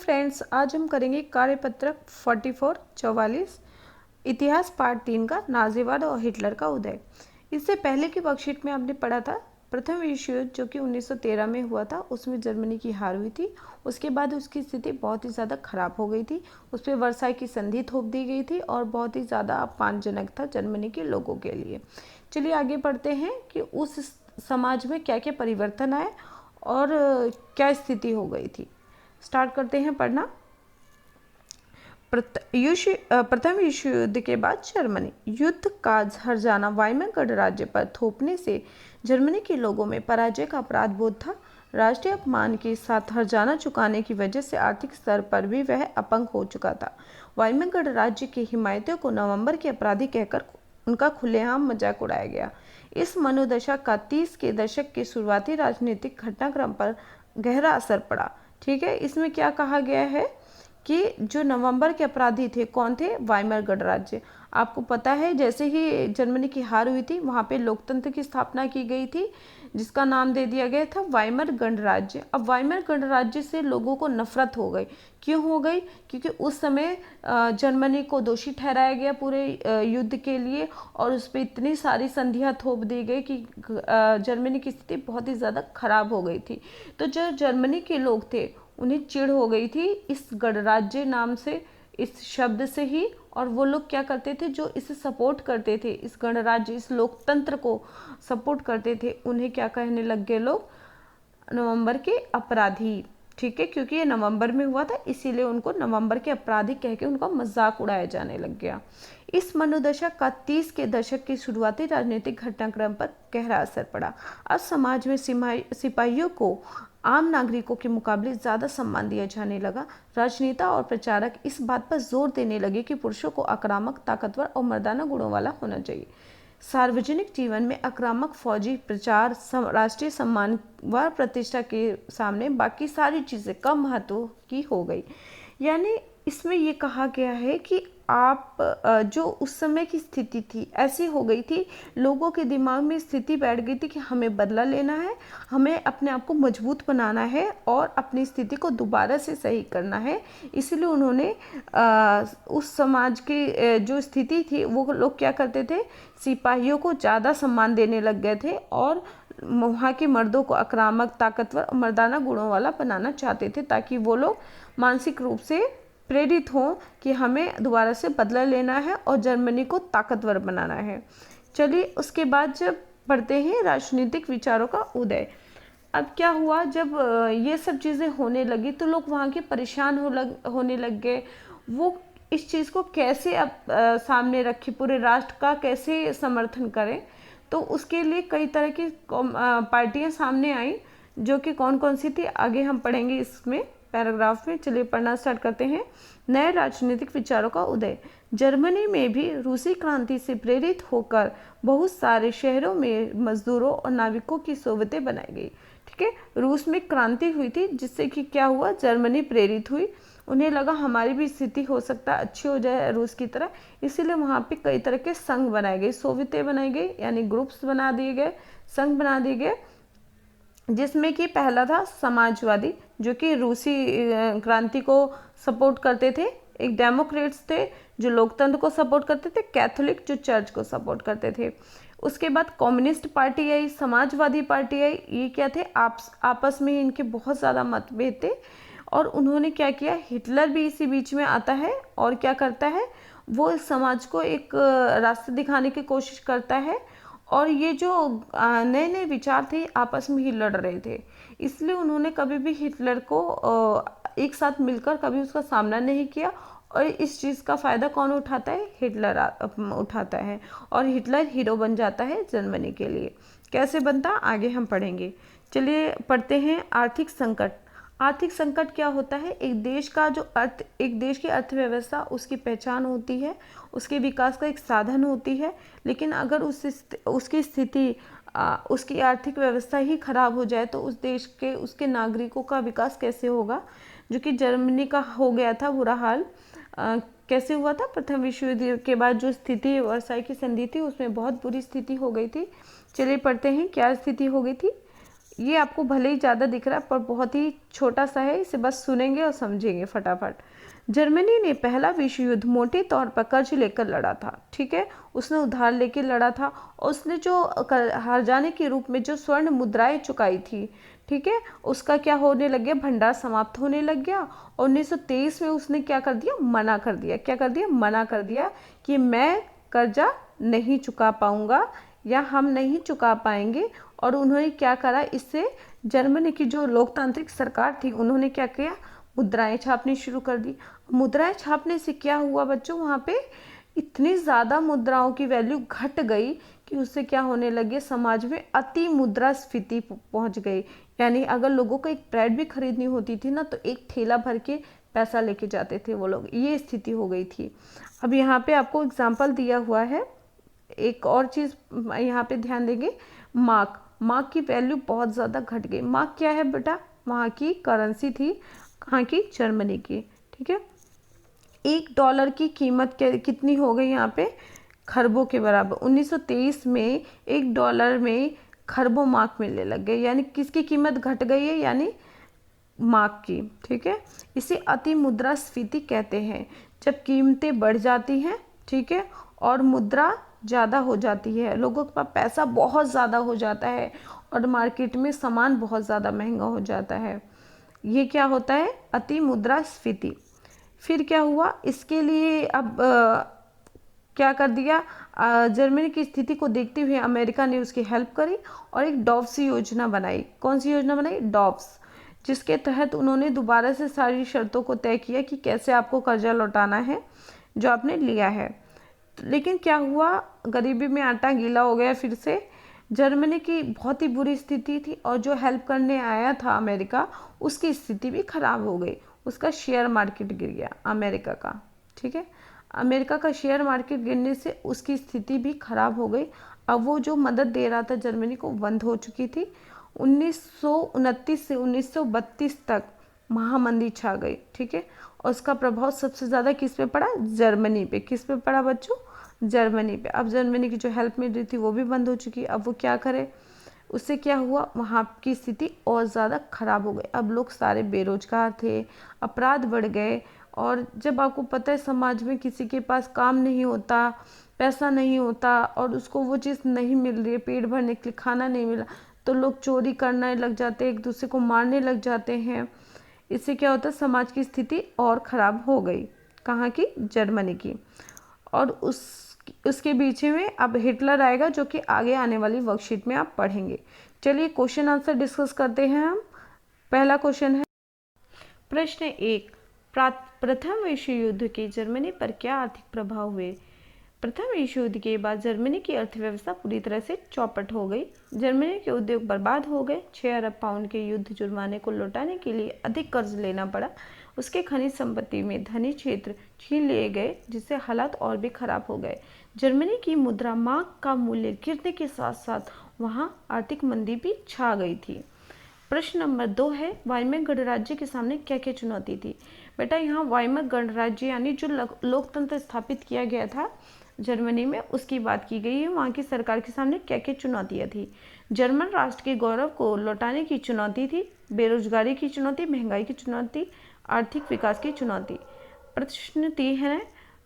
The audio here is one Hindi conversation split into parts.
फ्रेंड्स, आज हम करेंगे कार्यपत्रक 44 इतिहास पार्ट 3 का नाजीवाद और हिटलर का उदय। इससे पहले की वर्कशीट में आपने पढ़ा था प्रथम विश्व युद्ध जो कि 1913 में हुआ था, उसमें जर्मनी की हार हुई थी। उसके बाद उसकी स्थिति बहुत ही ज़्यादा खराब हो गई थी। उस पर वर्साई की संधि थोप दी गई थी और बहुत ही ज़्यादा अपमानजनक था जर्मनी के लोगों के लिए। चलिए आगे बढ़ते हैं कि उस समाज में क्या क्या परिवर्तन आए और क्या स्थिति हो गई थी। स्टार्ट करते हैं पढ़ना। प्रथम विश्व युद्ध के बाद जर्मनी युद्ध का हर्जाना वाइमर गणराज्य पर थोपने से जर्मनी के लोगों में पराजय का अपराध बोध था। राष्ट्रीय अपमान के साथ हर्जाना चुकाने की वजह से आर्थिक स्तर पर भी वह अपंग हो चुका था। वाइमर गणराज्य के हिमायतियों को नवंबर के अपराधी कहकर उनका खुलेआम मजाक उड़ाया गया। इस मनोदशा का 30 के दशक के शुरुआती राजनीतिक घटनाक्रम पर गहरा असर पड़ा। ठीक है, इसमें क्या कहा गया है कि जो नवंबर के अपराधी थे कौन थे? वाइमर गणराज्य। आपको पता है जैसे ही जर्मनी की हार हुई थी वहाँ पे लोकतंत्र की स्थापना की गई थी जिसका नाम दे दिया गया था वाइमर गणराज्य। अब वाइमर गणराज्य से लोगों को नफरत हो गई। क्यों हो गई? क्योंकि उस समय जर्मनी को दोषी ठहराया गया पूरे युद्ध के लिए और उस पर इतनी सारी संधियाँ थोप दी गई कि जर्मनी की स्थिति बहुत ही ज़्यादा खराब हो गई थी। तो जो जर्मनी के लोग थे उन्हें चिढ़ हो गई थी इस गणराज्य नाम से, इस शब्द से ही। और वो लोग क्या करते थे जो इसे सपोर्ट करते थे, इस गणराज्य इस लोकतंत्र को सपोर्ट करते थे, उन्हें क्या कहने लग गए लोग? नवंबर के अपराधी। ठीक है, क्योंकि ये नवंबर में हुआ था इसीलिए उनको नवंबर के अपराधी कह के उनका मजाक उड़ाया जाने लग गया। इस मनोदशा का 30 के दशक की शुरुआती राजनीतिक घटनाक्रम पर गहरा असर पड़ा। अब समाज में सिपाहियों को आम नागरिकों के मुकाबले ज़्यादा सम्मान दिया जाने लगा। राजनेता और प्रचारक इस बात पर जोर देने लगे कि पुरुषों को आक्रामक, ताकतवर और मर्दाना गुणों वाला होना चाहिए। सार्वजनिक जीवन में आक्रामक फौजी प्रचार राष्ट्रीय सम्मान व प्रतिष्ठा के सामने बाकी सारी चीज़ें कम महत्व की हो गई। यानी इसमें ये कहा गया है कि आप जो उस समय की स्थिति थी ऐसी हो गई थी, लोगों के दिमाग में स्थिति बैठ गई थी कि हमें बदला लेना है, हमें अपने आप को मजबूत बनाना है और अपनी स्थिति को दोबारा से सही करना है। इसलिए उन्होंने उस समाज की जो स्थिति थी वो लोग क्या करते थे, सिपाहियों को ज़्यादा सम्मान देने लग गए थे और वहाँ के मर्दों को आक्रामक, ताकतवर और मर्दाना गुणों वाला बनाना चाहते थे ताकि वो लोग मानसिक रूप से प्रेरित हों कि हमें दोबारा से बदला लेना है और जर्मनी को ताकतवर बनाना है। चलिए उसके बाद जब पढ़ते हैं राजनीतिक विचारों का उदय। अब क्या हुआ, जब ये सब चीज़ें होने लगी तो लोग वहाँ के परेशान होने लग गए। वो इस चीज़ को कैसे अब सामने रखे, पूरे राष्ट्र का कैसे समर्थन करें, तो उसके लिए कई तरह की पार्टियां सामने आई जो कि कौन कौन सी थी आगे हम पढ़ेंगे इसमें पैराग्राफ में। चलिए पढ़ना स्टार्ट करते हैं। नए राजनीतिक विचारों का उदय। जर्मनी में भी रूसी क्रांति से प्रेरित होकर बहुत सारे शहरों में मजदूरों और नाविकों की सोवियतें बनाई गई। ठीक है, रूस में क्रांति हुई थी जिससे कि क्या हुआ, जर्मनी प्रेरित हुई। उन्हें लगा हमारी भी स्थिति हो सकता है अच्छी हो जाए रूस की तरह, इसीलिए वहाँ पे कई तरह के संघ बनाए गए, सोवियतें बनाई गई, यानी ग्रुप्स बना दिए गए, संघ बना दिए गए। जिसमें कि पहला था समाजवादी जो कि रूसी क्रांति को सपोर्ट करते थे, एक डेमोक्रेट्स थे जो लोकतंत्र को सपोर्ट करते थे, कैथोलिक जो चर्च को सपोर्ट करते थे। उसके बाद कम्युनिस्ट पार्टी आई, समाजवादी पार्टी आई। ये क्या थे, आपस में इनके बहुत ज़्यादा मतभेद थे और उन्होंने क्या किया, हिटलर भी इसी बीच में आता है और क्या करता है, वो समाज को एक रास्ता दिखाने की कोशिश करता है और ये जो नए नए विचार थे आपस में ही लड़ रहे थे, इसलिए उन्होंने कभी भी हिटलर को एक साथ मिलकर कभी उसका सामना नहीं किया। और इस चीज़ का फ़ायदा कौन उठाता है, हिटलर उठाता है और हिटलर हीरो बन जाता है जर्मनी के लिए। कैसे बनता आगे हम पढ़ेंगे। चलिए पढ़ते हैं आर्थिक संकट। आर्थिक संकट क्या होता है, एक देश का जो एक देश की अर्थव्यवस्था उसकी पहचान होती है, उसके विकास का एक साधन होती है, लेकिन अगर उसकी स्थिति उसकी आर्थिक व्यवस्था ही खराब हो जाए तो उस देश के उसके नागरिकों का विकास कैसे होगा, जो कि जर्मनी का हो गया था बुरा हाल। कैसे हुआ था, प्रथम विश्व युद्ध के बाद जो स्थिति वर्साई की संधि थी उसमें बहुत बुरी स्थिति हो गई थी। चलिए पढ़ते हैं क्या स्थिति हो गई थी। ये आपको भले ही ज़्यादा दिख रहा है पर बहुत ही छोटा सा है, इसे बस सुनेंगे और समझेंगे फटाफट। जर्मनी ने पहला विश्व युद्ध मोटे तौर पर कर्ज लेकर लड़ा था, ठीक है, उसने उधार लेकर लड़ा था और उसने जो हार जाने के रूप में जो स्वर्ण मुद्राएं चुकाई थी, ठीक है, उसका क्या होने लग गया, भंडार समाप्त होने लग गया। और 1923 में उसने क्या कर दिया, मना कर दिया, क्या कर दिया, मना कर दिया कि मैं कर्जा नहीं चुका पाऊंगा या हम नहीं चुका पाएंगे। और उन्होंने क्या करा, इससे जर्मनी की जो लोकतांत्रिक सरकार थी उन्होंने क्या किया, मुद्राएं छापनी शुरू कर दी। मुद्राएं छापने से क्या हुआ बच्चों, वहाँ पे इतनी ज़्यादा मुद्राओं की वैल्यू घट गई कि उससे क्या होने लगे, समाज में अति मुद्रास्फीति पहुँच गई। यानी अगर लोगों को एक ब्रेड भी खरीदनी होती थी ना तो एक थैला भर के पैसा लेके जाते थे वो लोग, ये स्थिति हो गई थी। अब यहाँ पे आपको एग्जाम्पल दिया हुआ है, एक और चीज़ यहाँ पे ध्यान देंगे, मार्क की वैल्यू बहुत ज़्यादा घट गई। मार्क क्या है बेटा, वहाँ की करेंसी थी, कहाँ की, जर्मनी की, ठीक है। $1 की कीमत कितनी हो गई यहाँ पे, खरबों के बराबर। 1923 में $1 में खरबों मार्क मिलने लग गए, यानी किसकी कीमत घट गई है, यानी मार्क की, ठीक है। इसे अति मुद्रास्फीति कहते हैं, जब कीमतें बढ़ जाती हैं, ठीक है, और मुद्रा ज़्यादा हो जाती है, लोगों के पास पैसा बहुत ज़्यादा हो जाता है और मार्केट में सामान बहुत ज़्यादा महंगा हो जाता है, ये क्या होता है, अति मुद्रास्फीति। फिर क्या हुआ, इसके लिए अब क्या कर दिया, जर्मनी की स्थिति को देखते हुए अमेरिका ने उसकी हेल्प करी और एक डॉव्स योजना बनाई। कौन सी योजना बनाई, डॉव्स, जिसके तहत उन्होंने दोबारा से सारी शर्तों को तय किया कि कैसे आपको कर्जा लौटाना है जो आपने लिया है। लेकिन क्या हुआ, गरीबी में आटा गीला हो गया, फिर से जर्मनी की बहुत ही बुरी स्थिति थी और जो हेल्प करने आया था अमेरिका, उसकी स्थिति भी खराब हो गई, उसका शेयर मार्केट गिर गया अमेरिका का, ठीक है। अमेरिका का शेयर मार्केट गिरने से उसकी स्थिति भी खराब हो गई। अब वो जो मदद दे रहा था जर्मनी को बंद हो चुकी थी। 1929 से 1932 तक महामंदी छा गई, ठीक है, और उसका प्रभाव सबसे ज़्यादा किस पे पड़ा, जर्मनी पे। किस पे पड़ा बच्चों, जर्मनी पे। अब जर्मनी की जो हेल्प मिल रही थी वो भी बंद हो चुकी। अब वो क्या करे, उससे क्या हुआ, वहाँ की स्थिति और ज़्यादा खराब हो गई। अब लोग सारे बेरोजगार थे, अपराध बढ़ गए। और जब आपको पता है समाज में किसी के पास काम नहीं होता, पैसा नहीं होता और उसको वो चीज़ नहीं मिल रही है, पेट भरने के लिए खाना नहीं मिला, तो लोग चोरी करने लग जाते हैं, एक दूसरे को मारने लग जाते हैं। इससे क्या होता है, समाज की स्थिति और ख़राब हो गई। कहाँ की, जर्मनी की। और उसके पीछे में अब हिटलर आएगा, जो कि आगे आने वाली वर्कशीट में आप पढ़ेंगे। चलिए क्वेश्चन आंसर डिस्कस करते हैं हम। पहला क्वेश्चन है, प्रश्न 1, प्रथम विश्व युद्ध के जर्मनी पर क्या आर्थिक प्रभाव हुए। प्रथम विश्व युद्ध के बाद जर्मनी की अर्थव्यवस्था पूरी तरह से चौपट हो गई। जर्मनी के उद्योग बर्बाद हो गए। 6 अरब पाउंड के युद्ध जुर्माने को लौटाने के लिए अधिक कर्ज लेना पड़ा। उसके खनिज संपत्ति में धनी क्षेत्र छीन लिए गए, जिससे हालात और भी खराब हो गए। जर्मनी की मुद्रा मार्क का मूल्य गिरने के साथ साथ वहाँ आर्थिक मंदी भी छा गई थी। प्रश्न नंबर 2 है, वाइमेर गणराज्य के सामने क्या क्या चुनौती थी। बेटा यहाँ वाइमेर गणराज्य यानी जो लोकतंत्र स्थापित किया गया था जर्मनी में, उसकी बात की गई है। वहाँ की सरकार के सामने क्या क्या चुनौतियाँ थी। जर्मन राष्ट्र के गौरव को लौटाने की चुनौती थी, बेरोजगारी की चुनौती, महंगाई की चुनौती, आर्थिक विकास की चुनौती। प्रश्न 3 है,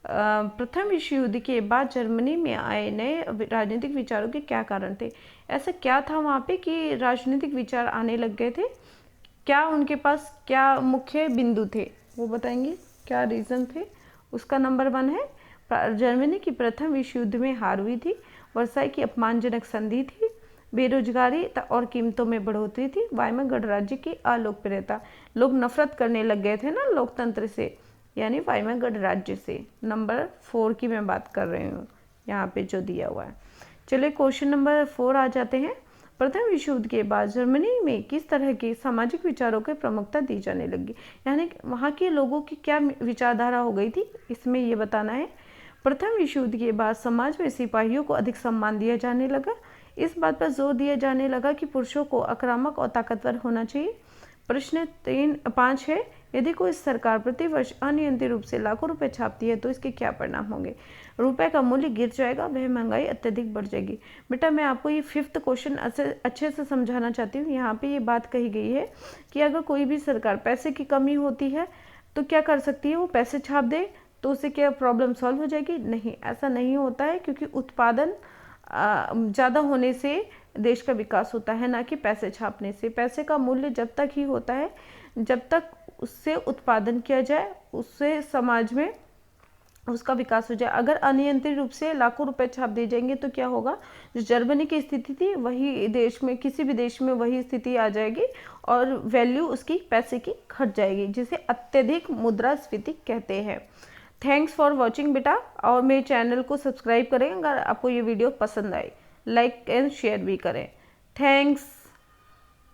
प्रथम विश्व युद्ध के बाद जर्मनी में आए नए राजनीतिक विचारों के क्या कारण थे। ऐसा क्या था वहाँ पे कि राजनीतिक विचार आने लग गए थे, क्या उनके पास क्या मुख्य बिंदु थे, वो बताएंगे, क्या रीज़न थे। उसका नंबर 1 है, जर्मनी की प्रथम विश्व युद्ध में हार हुई थी। वर्साई की अपमानजनक संधि थी। बेरोजगारी और कीमतों में बढ़ोतरी थी। वाइमेर गणराज्य की अलोकप्रियता, लोग नफरत करने लग गए थे ना लोकतंत्र से, यानी वाइमेर गणराज्य से। नंबर 4 की मैं बात कर रही हूँ यहाँ पे जो दिया हुआ है। चलिए क्वेश्चन नंबर 4 आ जाते हैं। प्रथम विश्व युद्ध के बाद जर्मनी में किस तरह के सामाजिक विचारों को प्रमुखता दी जाने लगी, यानी वहाँ के लोगों की क्या विचारधारा हो गई थी, इसमें ये बताना है। प्रथम विश्व युद्ध के बाद समाज में सिपाहियों को अधिक सम्मान दिया जाने लगा। इस बात पर जोर दिया जाने लगा कि पुरुषों को आक्रामक और ताकतवर होना चाहिए। प्रश्न 5 है, यदि कोई सरकार प्रति वर्ष अनियंत्रित रूप से लाखों रुपए छापती है तो इसके क्या परिणाम होंगे? रुपए का मूल्य गिर जाएगा, वह महंगाई अत्यधिक बढ़ जाएगी। बेटा मैं आपको ये 5th क्वेश्चन अच्छे से समझाना चाहती हूँ। यहाँ पे ये बात कही गई है कि अगर कोई भी सरकार पैसे की कमी होती है तो क्या कर सकती है, वो पैसे छाप दे तो उससे क्या प्रॉब्लम सॉल्व हो जाएगी? नहीं, ऐसा नहीं होता है, क्योंकि उत्पादन ज़्यादा होने से देश का विकास होता है, ना कि पैसे छापने से। पैसे का मूल्य जब तक ही होता है जब तक उससे उत्पादन किया जाए, उससे समाज में उसका विकास हो जाए। अगर अनियंत्रित रूप से लाखों रुपए छाप दिए जाएंगे तो क्या होगा? जो जर्मनी की स्थिति थी वही देश में, किसी भी देश में वही स्थिति आ जाएगी और वैल्यू उसकी पैसे की घट जाएगी, जिसे अत्यधिक मुद्रास्फीति कहते हैं। थैंक्स फॉर वॉचिंग बेटा, और मेरे चैनल को सब्सक्राइब करें अगर आपको ये वीडियो पसंद आए, लाइक एंड शेयर भी करें। थैंक्स।